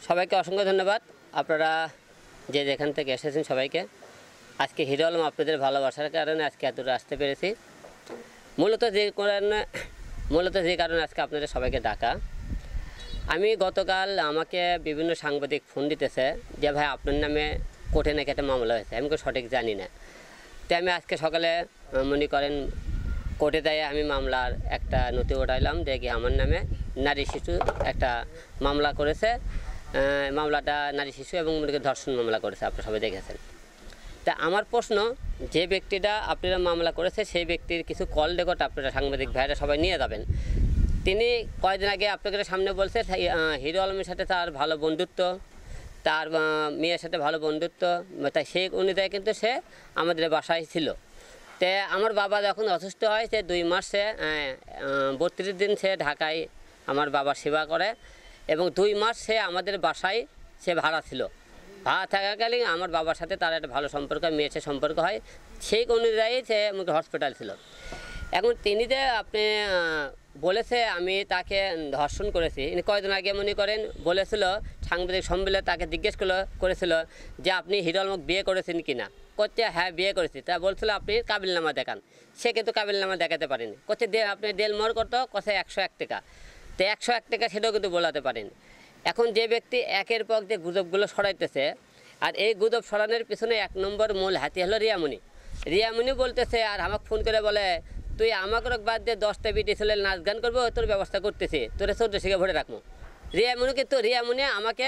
সবাইকে অসংখ্য ধন্যবাদ। আপনারা যে যেখান থেকে এসেছেন সবাইকে আজকে হিরো আলম আপনাদের ভালোবাসার কারণে আজকে এতটা আসতে পেরেছি। মূলত যে কারণে আজকে আপনাদের সবাইকে ডাকা, আমি গতকাল আমাকে বিভিন্ন সাংবাদিক ফোন দিতেছে যে ভাই আপনার নামে কোর্টে নাকি একটা মামলা হয়েছে, আমি সঠিক জানি না। তো আমি আজকে সকালে মনে করেন কোর্টে দেয় আমি মামলার একটা নথি ওঠাইলাম, দেখি আমার নামে নারী শিশু একটা মামলা করেছে। মামলাটা নারী শিশু এবং ধর্ষণ মামলা করেছে, আপনারা সবাই দেখেছেন। তা আমার প্রশ্ন, যে ব্যক্তিটা আপনারা মামলা করেছে সেই ব্যক্তির কিছু কল রেকর্ড আপনারা সাংবাদিক ভাইরা সবাই নিয়ে যাবেন। তিনি কয়েকদিন আগে আপনাদের সামনে বলছে হিরো আলমের সাথে তার ভালো বন্ধুত্ব, তার মেয়ের সাথে ভালো বন্ধুত্ব, তাই সেই অনুযায়ী কিন্তু সে আমাদের বাসায় ছিল। তে আমার বাবা যখন অসুস্থ হয় সে 2 মাস সে 32 দিন সে ঢাকায় আমার বাবার সেবা করে এবং 2 মাস সে আমাদের বাসায় সে ভাড়া ছিল। ভাড়া থাকাকালীন আমার বাবার সাথে তার একটা ভালো সম্পর্ক, মেয়ের সাথে সম্পর্ক হয়, সেই অনুযায়ী সে আমাকে হসপিটাল ছিল। এখন তিনি যে আপনি বলেছে আমি তাকে ধর্ষণ করেছি, কয়েকদিন আগে মনে করেন বলেছিল সাংবাদিক সম্মেলনে, তাকে জিজ্ঞেস করেছিল যে আপনি হিরো আলমকে বিয়ে করেছেন কি না, করছে হ্যাঁ বিয়ে করেছি। তা বলছিল আপনি কাবিলনামা দেখান, সে কিন্তু কাবিলনামা দেখাতে পারেনি। করছে আপনি ডেলমোর করতো কথা 101 টাকা, তো 101 টাকা সেটাও কিন্তু বলাতে পারেনি। এখন যে ব্যক্তি একের পর যে গুজবগুলো ছড়াইতেছে, আর এই গুজব ছড়ানোর পিছনে 1 নম্বর মূল হাতি হলো রিয়ামণি বলতেছে, আর আমাকে ফোন করে বলে তুই আমাকে বাদ দিয়ে 10টা বিটি ছেলে নাচ গান করবো, তোর ব্যবস্থা করতেছি, তোরে 14 শিখে ভরে রাখবো। রিয়ামণি আমাকে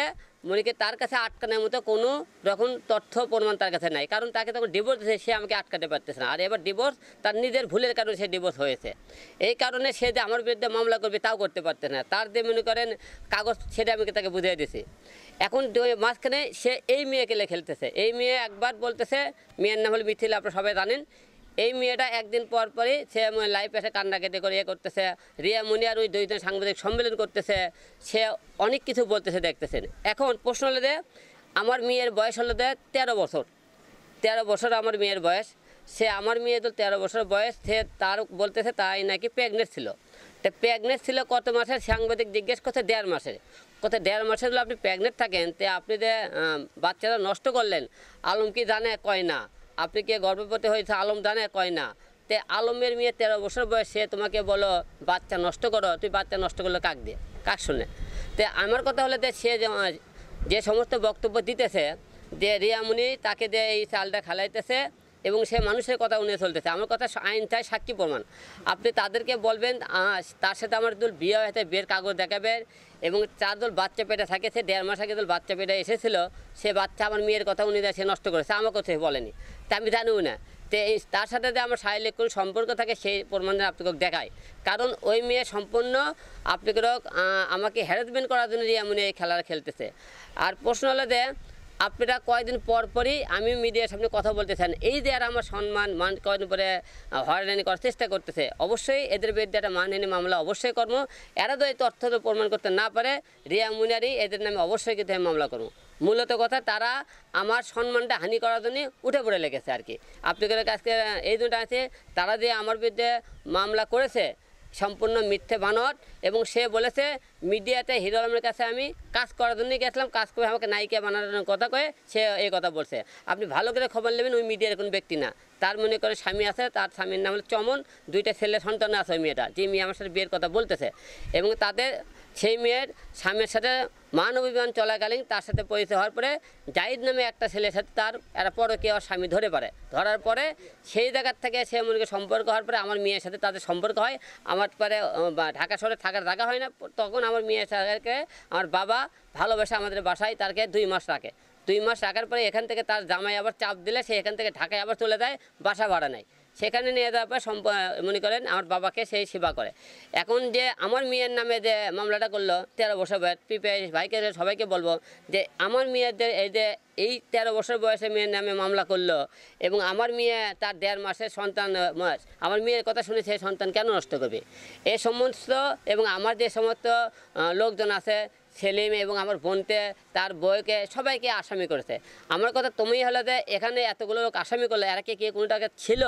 মনিকে তার কাছে আটকানোর মতো কোনো রকম তথ্য প্রমাণ তার কাছে নাই, কারণ তাকে তখন ডিভোর্স দিয়েছে, সে আমাকে আটকাতে পারতেছে না। আর এবার ডিভোর্স তার নিজের ভুলের কারণে সে ডিভোর্স হয়েছে, এই কারণে সে যে আমার বিরুদ্ধে মামলা করবে তাও করতে পারতেছে না। তার যে মনে করেন কাগজ সেটা আমি তাকে বুঝিয়ে দিয়েছি। এখন মাঝখানে সে এই মেয়েকে খেলতেছে, এই মেয়ে একবার বলতেছে, মেয়ের নাম হল মিথিলা, আপনারা সবাই জানেন। এই মেয়েটা একদিন পর পরই সে লাইভ এসে কান্নাকাটি করে করতেছে, রিয়ামণি আর ওই 2 জন সাংবাদিক সম্মেলন করতেছে, সে অনেক কিছু বলতেছে দেখতেছেন। এখন প্রশ্ন হলো যে আমার মেয়ের বয়স হলো 13 বছর, 13 বছর আমার মেয়ের বয়স। সে আমার মেয়ে তো 13 বছর বয়স, সে তার বলতেছে তাই নাকি প্রেগনেন্ট ছিল। তো প্রেগনেন্ট ছিল কত মাসের, সাংবাদিক জিজ্ঞেস করছে 1.5 মাসের। কত 1.5 মাসের হলে আপনি প্রেগনেন্ট থাকেন, তো আপনি যে বাচ্চারা নষ্ট করলেন, আলম কি জানে? কয় না। আপনি কি গর্ভবতী হয়েছে? আলম জানে? কয় না। তে আলমের মেয়ে 13 বছর বয়স, সে তোমাকে বলো বাচ্চা নষ্ট করো, তুই বাচ্চা নষ্ট করলে কাক দিয়ে, কাক শুনে? তো আমার কথা হলো যে সে যে সমস্ত বক্তব্য দিতেছে যে রিয়ামণি তাকে দিয়ে এই চালটা খেলাইতেছে এবং সে মানুষের কথা উনিয়ে চলতেছে, আমার কথা আইন চাই, সাক্ষী প্রমাণ। আপনি তাদেরকে বলবেন তার সাথে আমার দল বিয়ে হয়েছে, বিয়ের কাগজ দেখাবেন এবং 4 দল বাচ্চা পেটে থাকে, সে 1.5 মাস আগে বাচ্চা পেটে এসেছিল, সে বাচ্চা আমার মেয়ের কথা উনি সে নষ্ট করেছে, আমাকে সে বলেনি, তা আমি জানিও না। তো তার সাথে যে আমার শারীরিক কোনো সম্পর্ক থাকে সেই প্রমাণ আপনাকে দেখায়, কারণ ওই মেয়ে সম্পূর্ণ আপনাকে আমাকে হ্যারাসমেন্ট করার জন্য রিয়ামণি এই খেলার খেলতেছে। আর প্রশ্ন হলো যে আপনারা কয়েকদিন পরই আমি মিডিয়ার সামনে কথা বলতেছেন, এই যে আর আমার সম্মান কয়েকদিন পরে হয়রানি করার চেষ্টা করতেছে, অবশ্যই এদের বিরুদ্ধে একটা মানহানি মামলা অবশ্যই করবো। এরা তো এই তথ্য প্রমাণ করতে না পারে, রিয়ামণি এদের নামে অবশ্যই কিন্তু আমি মামলা করবো। মূলত কথা তারা আমার সম্মানটা হানি করার জন্য উঠে পড়ে লেগেছে আর কি। আপনাদের কাছে এই দুটো আছে, তারা যে আমার বিরুদ্ধে মামলা করেছে সম্পূর্ণ মিথ্যে বানোয়াট, এবং সে বলেছে মিডিয়াতে হিরো আলমের কাছে আমি কাজ করার জন্যই গেছিলাম, কাজ করে আমাকে নায়িকা বানানোর কথা কয়ে সে এই কথা বলছে। আপনি ভালো করে খবর নেবেন, ওই মিডিয়ার কোনো ব্যক্তি না, তার মনে করে স্বামী আছে, তার স্বামীর নাম হলো চমন, 2টা ছেলে সন্তান আছে ওই মেয়েটা, যে মেয়ে আমার সাথে বিয়ের কথা বলতেছে, এবং তাদের সেই মেয়ের স্বামীর সাথে মানবীমান চলাকালীন তার সাথে পরিচয় হওয়ার পরে জাহিদ নামে একটা ছেলের সাথে তার এরা পরকীয়া স্বামী ধরার পরে সেই জায়গার থেকে সে মনে সম্পর্ক হওয়ার পরে আমার মেয়ের সাথে তাদের সম্পর্ক হয়। আমার পরে ঢাকা শহরে থাকার জায়গা হয় না, তখন আমার মেয়ের সাথে আমার বাবা ভালোবাসে আমাদের বাসায় তারকে 2 মাস রাখে। 2 মাস রাখার পরে এখান থেকে তার জামাই আবার চাপ দিলে সে এখান থেকে ঢাকায় আবার চলে যায়, বাসা ভাড়া নেয়, সেখানে নিয়ে যাওয়ার পর মনে করেন আমার বাবাকে সেই সেবা করে। এখন যে আমার মেয়ের নামে যে মামলাটা করলো 13 বছর বয়স, পিপিআই ভাইকে সবাইকে বলবো যে আমার মেয়েদের এই 13 বছর বয়সে মেয়ের নামে মামলা করলো, এবং আমার মেয়ে তার 1.5 মাসের সন্তান, আমার মেয়ের কথা শুনে সেই সন্তান কেন নষ্ট করবে? এই সমস্ত এবং আমার যে সমস্ত লোকজন আছে, ছেলে মেয়ে এবং আমার বোনকে, তার বউকে, সবাইকে আসামি করেছে। আমার কথা তুমি হলে যে এখানে এতগুলো লোক আসামি করলে, এরা কে কোনো টাকা ছিল?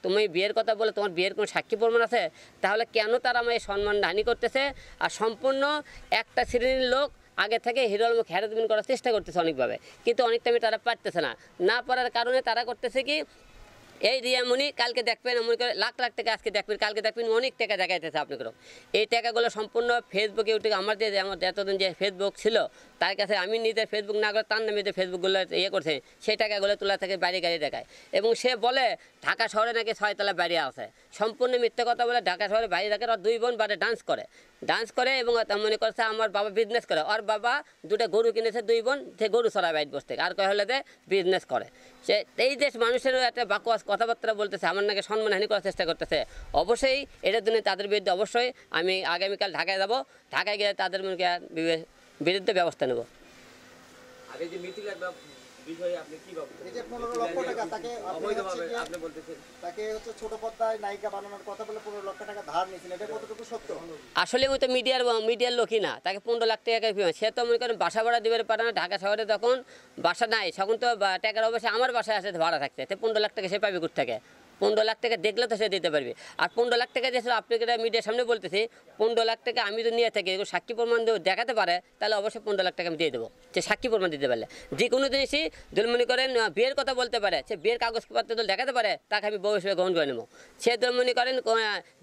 তুমি বিয়ের কথা বলে তোমার বিয়ের কোনো সাক্ষী প্রমাণ আছে? তাহলে কেন তারা আমার এই সম্মান হানি করতেছে? আর সম্পূর্ণ একটা শ্রেণীর লোক আগে থেকে হিরো আলমকে হ্যারাসমেন্ট করার চেষ্টা করতেছে অনেকভাবে, কিন্তু অনেক টাইমে তারা পারতেছে না। না পারার কারণে তারা করতেছে কি, এই রিয়ামণি কালকে দেখবেন মনে করে লাখ লাখ টাকা, আজকে দেখবেন কালকে দেখবেন অনেক টাকা দেখাইতেছে আপনাকে। এই টাকাগুলো সম্পূর্ণ ফেসবুক ইউটিউব আমার এতদিন যে ফেসবুক ছিল তার কাছে আমি নিজের ফেসবুক না করে তার নামে যে ফেসবুকগুলো ইয়ে করছে সেই টাকাগুলো তোলা থেকে বাড়ি গাড়ি দেখায়। এবং সে বলে ঢাকা শহরে নাকি 6 তলা বাড়ি আছে, সম্পূর্ণ মিথ্যে কথা বলে। ঢাকা শহরে বাড়ি রাখে, আর 2 বোন বাড়ি ডান্স করে এবং মনে করছে আমার বাবা বিজনেস করে। ওর বাবা 2টা গরু কিনেছে, 2 বোন সে গরু চড়ায় বাইট বসতে, আর কয় হলে যে বিজনেস করে। সে এই দেশ মানুষের একটা বাকওয়াস কথাবার্তা বলতেছে, আমার নাকি সম্মানহানি করার চেষ্টা করতেছে। অবশ্যই এটার জন্য তাদের বিরুদ্ধে অবশ্যই আমি আগামীকাল ঢাকায় যাব, ঢাকায় গিয়ে তাদের বিরুদ্ধে ব্যবস্থা নেব। আগে যে মিথিল একটা বিষয়ে আপনি কি ভাবছেন? এই যে 15 লক্ষ টাকা তাকে আপনি বলতেছেন তাকে হচ্ছে ছোট পর্দায় নায়িকা বানানোর কথা বলে 15 লক্ষ টাকা ধার নিয়েছেন, এটা কতটুকু সত্য? আসলে ওই তো মিডিয়ার লোকই না, তাকে 15 লাখ টাকা সে তো মনে করেন বাসা ভাড়া দিতে পারে না। ঢাকা শহরে তখন বাসা নাই, তখন তো টাকার অবশ্যই আমার বাসায় আসে ভাড়া থাকতে, 15 লাখ টাকা সে পাবে কোথা থেকে? 15 লাখ টাকা দেখলে তো সে দিতে পারবে। আর 15 লাখ টাকা যেসব আপনাকে মিডিয়ার সামনে বলতেছি, 15 লাখ টাকা আমি তো নিয়ে থাকি, সাক্ষী প্রমাণ দেখাতে পারে তাহলে অবশ্যই 15 লাখ টাকা আমি দিয়ে দেবো, যে সাক্ষী প্রমাণ দিতে পারলে। যে কোনো জিনিসই যদি মনে করেন বিয়ের কথা বলতে পারে, সে বিয়ের কাগজপত্র যদি দেখাতে পারে তাকে আমি বউ হিসেবে গ্রহণ করে নেবো। সে যদি মনে করেন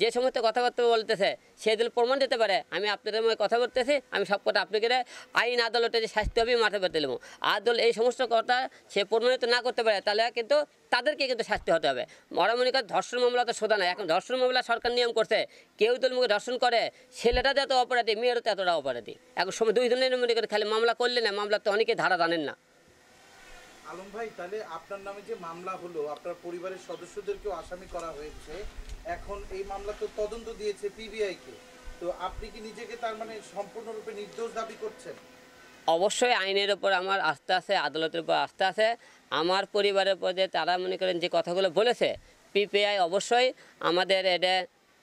যে সমস্ত কথাবার্তা বলতেছে সে যদি প্রমাণ দিতে পারে, আমি আপনাদের মধ্যে কথা বলতেছি, আমি সব কথা আপনাকে আইন আদালতে যে শাস্তি হবে মাথা পেতে নেবো। আদল এই সমস্ত কথা সে প্রমাণিত না করতে পারে তাহলে কিন্তু তাদেরকে কিন্তু শাস্তি হতে হবে। ওরা মনে করে ধর্ষণ মামলা তো সোজা না, এখন ধর্ষণ মামলা সরকার নিয়ম করছে, কেউ তো মুখে ধর্ষণ করে ছেলেটা যত অপরাধী মেয়েরও তো এতটা অপরাধী। এখন সময় 2 জনের মনে করে খালি মামলা করলে না, মামলা তো অনেকে ধারা জানেন না। আলম ভাই, তাহলে আপনার নামে যে মামলা হলো, আপনার পরিবারের সদস্যদেরকেও আসামি করা হয়েছে, এখন এই মামলা তো তদন্ত দিয়েছে পিবিআই কে, তো আপনি কি নিজেকে তার মানে সম্পূর্ণরূপে নির্দোষ দাবি করছেন? অবশ্যই আইনের ওপর আমার আস্থা আছে, আদালতের উপর আস্থা আছে। আমার পরিবারের উপর যে তারা মনে করেন যে কথাগুলো বলেছে, পিপিআই অবশ্যই আমাদের এটা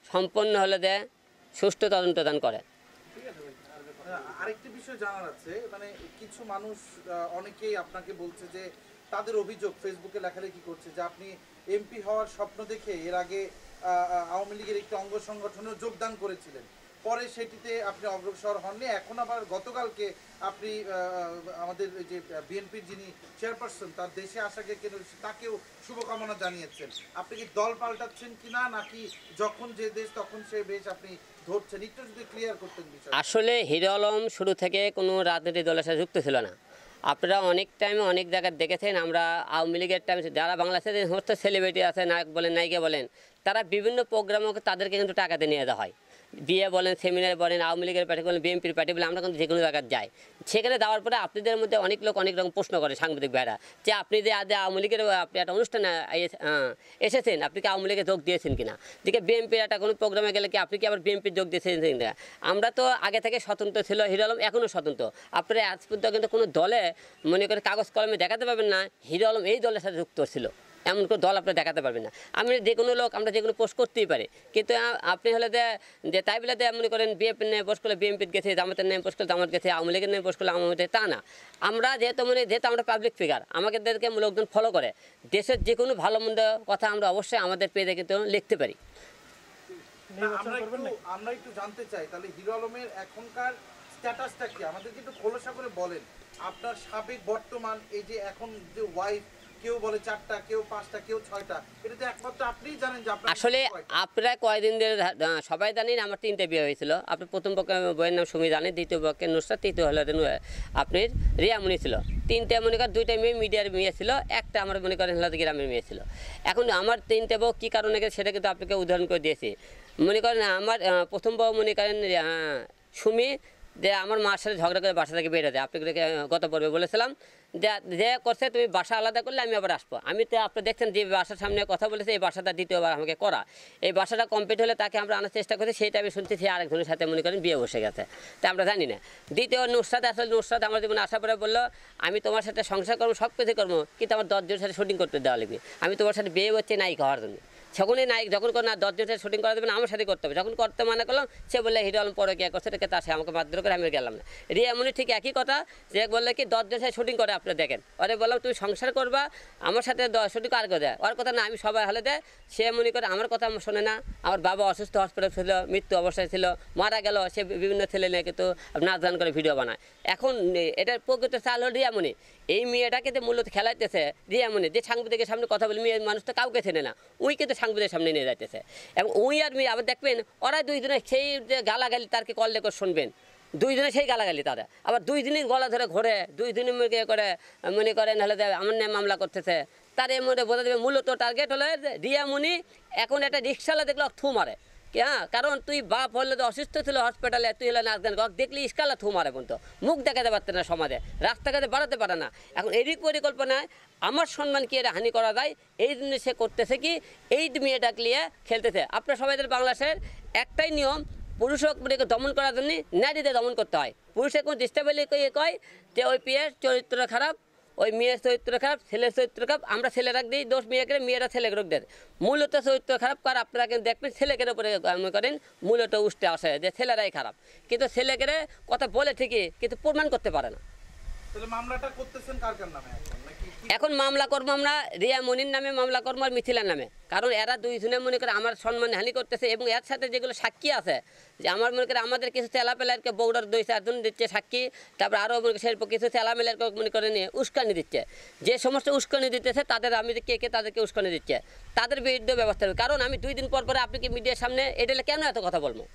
সম্পন্ন হলে দেয় সুষ্ঠু তদন্তদান করে। আরেকটি বিষয় জানার আছে, মানে কিছু মানুষ অনেকেই আপনাকে বলছে যে তাদের অভিযোগ ফেসবুকে লেখালেখি করছে যে আপনি এমপি হওয়ার স্বপ্ন দেখে এর আগে আওয়ামী লীগের একটি অঙ্গ সংগঠনেও যোগদান করেছিলেন, পরে সেটিতে আপনি অগ্রসর হননি, এখন আবার গতকালকে আপনি আমাদের যে বিএনপির যিনি চেয়ারপারসন তার দেশে আসাকে তাকেও শুভকামনা জানিয়েছেন। আপনি কি দল পাল্টাচ্ছেন কিনা, নাকি যখন যে দেশ তখন সে বেশ আপনি ধরছেন? একটু যদি ক্লিয়ার করতেন বিষয়। আসলে হিরো আলম শুরু থেকে কোনো রাজনৈতিক দলের সাথে যুক্ত ছিল না। আপনারা অনেক টাইমে অনেক জায়গায় দেখেছেন, আমরা আওয়ামী লীগের টাইমে যারা বাংলাদেশে যে সমস্ত সেলিব্রিটি আছে, নায়ক বলেন নায়িকা বলেন, তারা বিভিন্ন প্রোগ্রামে তাদেরকে কিন্তু টাকাতে নিয়ে দেওয়া হয়। বিয়ে বলেন, সেমিনার বলেন, আওয়ামী লীগের পার্টি বলেন, বিএনপির পার্টি বলেন, আমরা কিন্তু যে কোনো জায়গায় যাই। সেখানে দেওয়ার পরে আপনাদের মধ্যে অনেক লোক অনেক রকম প্রশ্ন করে, সাংবাদিক ভাইরা, যে আপনি যে আজ আওয়ামী লীগের আপনি একটা অনুষ্ঠানে এসেছেন, আপনি কি আওয়ামী লীগে যোগ দিয়েছেন কিনা? দিকে বিএনপির একটা কোনো প্রোগ্রামে গেলে কি আপনি কি আবার বিএনপির যোগ দিয়েছেন কিনা? আমরা তো আগে থেকে স্বতন্ত্র ছিল, হিরো আলম এখনও স্বতন্ত্র। আপনারা আজ পর্যন্ত কিন্তু কোনো দলে মনে করে কাগজ কলমে দেখাতে পারবেন না হিরো আলম এই দলের সাথে যুক্ত ছিল, এমন কোনো দল আপনি দেখাতে পারবেন না। আমি যে কোনো লোক আমরা যে কোনো পোস্ট করতেই পারি, কিন্তু আপনি হলে যে তাই বলে মনে করেন বিএনপির নামে পোস্ট করলে বিএনপির গেছে, জামাতের নামে পোস্ট করলে জামাত গেছে, আওয়ামী লীগের নামে পোস্ট করলে আওয়ামী লীগ, তা না। আমরা যেহেতু আমরা পাবলিক ফিগার, আমাদেরকে লোকজন ফলো করে, দেশের যে কোনো ভালো মন্দ কথা আমরা অবশ্যই আমাদের পেজে কিন্তু লিখতে পারি। আমরা একটু জানতে চাই তাহলে হিরো আলমের এখনকার স্ট্যাটাসটা কি, আমাদেরকে একটু খোলাসা করে বলেন। আপনার সাবেক বর্তমান এই যে এখন যে ওয়াইফ, কেউ বলে 4টা, কেউ 5টা, কেউ 6টা, এটা তো একমাত্র আপনিই জানেন যে আপনার আসলে আপনারা কয়দিন ধরে সবাই জানেন আমার 3টে বিয়ে হয়েছিল। আপনি প্রথম পক্ষে বইয়ের নাম সুমি জানেন, দ্বিতীয় পক্ষে নুসরাত, তৃতীয় হলো আপনার রিয়ামণি ছিল। 3টে মনে করেন 2টা মেয়ে মিডিয়ার মেয়ে ছিল, একটা আমার মনে করেন হলো গ্রামের মেয়ে ছিল। এখন আমার 3টে বউ কী কারণে সেটা কিন্তু আপনাকে উদাহরণ করে দিয়েছি। মনে করেন আমার প্রথম বউ মনে করেন সুমি, যে আমার মার সাথে ঝগড়া করে বাসা থেকে বেরোতে, আপনাকে গত পর্বে বলেছিলাম যে করছে তুমি বাসা আলাদা করলে আমি আবার আসবো। আমি তো আপনি দেখছেন যে বাসার সামনে কথা বলেছে, এই বাসাটা দ্বিতীয়বার আমাকে করা, এই বাসাটা কমপ্লিট হলে তাকে আমরা আনার চেষ্টা করছি, সেইটা আমি শুনছি সে আরেকজনের সাথে মনে করেন বিয়ে বসে গেছে, তা আমরা জানি না। দ্বিতীয় নুসরাত, আসলে নুসরাত আমার জীবনে আসার পরে বললো আমি তোমার সাথে সংসার করবো, সব কিছু করবো, কিন্তু আমার 10 জনের সাথে শুটিং করতে দেওয়া লাগবে, আমি তোমার সাথে বিয়ে হচ্ছে নাই হওয়ার জন্য। তখনই নায়ক যখন করে না 10 জনের সাথে শুটিং করা দেবে না, আমার সাথে করতে হবে। যখন করতে মানা করলাম, সে বললে হিরো আলম পরে কে করছে এটাকে, তা সে আমাকে মারধর করে, আমি গেলাম না। রিয়া মনি ঠিক একই কথা, যে বললে কি 10 জনের সাথে শুটিং করে আপনারা দেখেন, ওরে বললাম তুমি সংসার করবা, আমার সাথে শুটিং আর করে দেয়, ওর কথা না আমি সবাই হলে দেয়। সে মনে করে আমার কথা আমার শোনে না। আমার বাবা অসুস্থ, হসপিটাল ছিল, মৃত্যু অবস্থায় ছিল, মারা গেল, সে বিভিন্ন ছেলে নিয়ে কিন্তু নাচ গান করে ভিডিও বানায়। এখন এটার প্রকৃত চাল হল রিয়ামণি। এই মেয়েটাকে তো মূলত খেলাইতেছে রিয়ামণি, যে সাংবাদিকের সামনে কথা বলে, মেয়ে মানুষ তো কাউকে চেনে না, উই কিন্তু সাংবাদিকের সামনে নিয়ে যাইতেছে। এবং উই আর মেয়ে আবার দেখবেন ওরা 2 দিনে সেই যে গালাগালি তারকে কল রেকর্ড শুনবেন, 2 দিনে সেই গালাগালি তারা, আবার 2 দিনই গলা ধরে ঘোরে, 2 দিনে করে মনে করেন হলে আমার নিয়ে মামলা করতেছে। তার এর মধ্যে বোঝা যাবে মূলত টার্গেট হলো রিয়ামণি। এখন একটা রিক্সাওয়ালা দেখলো থু মারে, হ্যাঁ, কারণ তুই বাপ হলে তো অসুস্থ ছিল হসপিটালে, তুই হলে নাচ গান দেখলি ইস্কালা থু মারে, কিন্তু মুখ দেখাতে পারতে না সমাজে, রাস্তাঘাটে বাড়াতে পারে না। এখন এরই পরিকল্পনায় আমার সম্মান কি এটা হানি করা যায়, এই জন্য সে করতেছে কি, এই মেয়েটাকে নিয়ে খেলতেছে। আপনার সবাইদের বাংলাদেশের একটাই নিয়ম, পুরুষকে দমন করার জন্য নারীদের দমন করতে হয়। পুরুষের কোনো ডিস্টার্বেলি কয় যে ওই পিয়ের চরিত্র খারাপ, ওই মেয়ের চরিত্র খারাপ, ছেলের চরিত্র খারাপ, আমরা ছেলেরা দিই দোষ মেয়েকে, মেয়েরা ছেলেকে রোগ দেয়। মূলত চরিত্র খারাপ কার আপনারা কিন্তু দেখবেন ছেলেকের উপরে মনে করেন মূলত উঠতে আসে যে ছেলেরাই খারাপ, কিন্তু ছেলেকে কথা বলে ঠিকই কিন্তু প্রমাণ করতে পারে না। তাহলে মামলাটা করতেছেন কার কার নামে এখন, নাকি এখন মামলা করবো আমরা রিয়ামণির নামে, মামলা করবো আর মিথিলার নামে, কারণ এরা 2 জনে মনে করে আমার সম্মান হানি করতেছে। এবং এর সাথে যেগুলো সাক্ষী আছে, যে আমার মনে করে আমাদের কিছু চেলাপেলারকে বৌডার 2-4 জন দিচ্ছে সাক্ষী, তারপর আরও মনে সেরকম কিছু চেলামেলারকে মনে করে নিয়ে উস্কানি দিচ্ছে। যে সমস্ত উস্কানি দিতেছে তাদের আমি কে তাদেরকে উস্কানি দিচ্ছে, তাদের বিরুদ্ধে ব্যবস্থা হবে। কারণ আমি 2 দিন পর পরে আপনি কি মিডিয়ার সামনে এটা কেন এত কথা বলবো,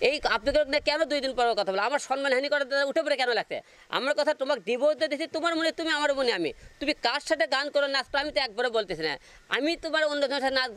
এই আপনাকে কেন 2 দিন পর কথা বলো, আমার সম্মান হানি করার উঠে পড়ে কেন লাগছে? আমার কথা তোমাকে ডিভোর্স দিয়ে দিচ্ছি, তোমার মনে তুমি, আমার মনে আমি, তুমি কার সাথে গান করো নাচ করো, আমি তো একবারও বলতেছি না। আমি তোমার অন্য জনের সাথে নাচ গান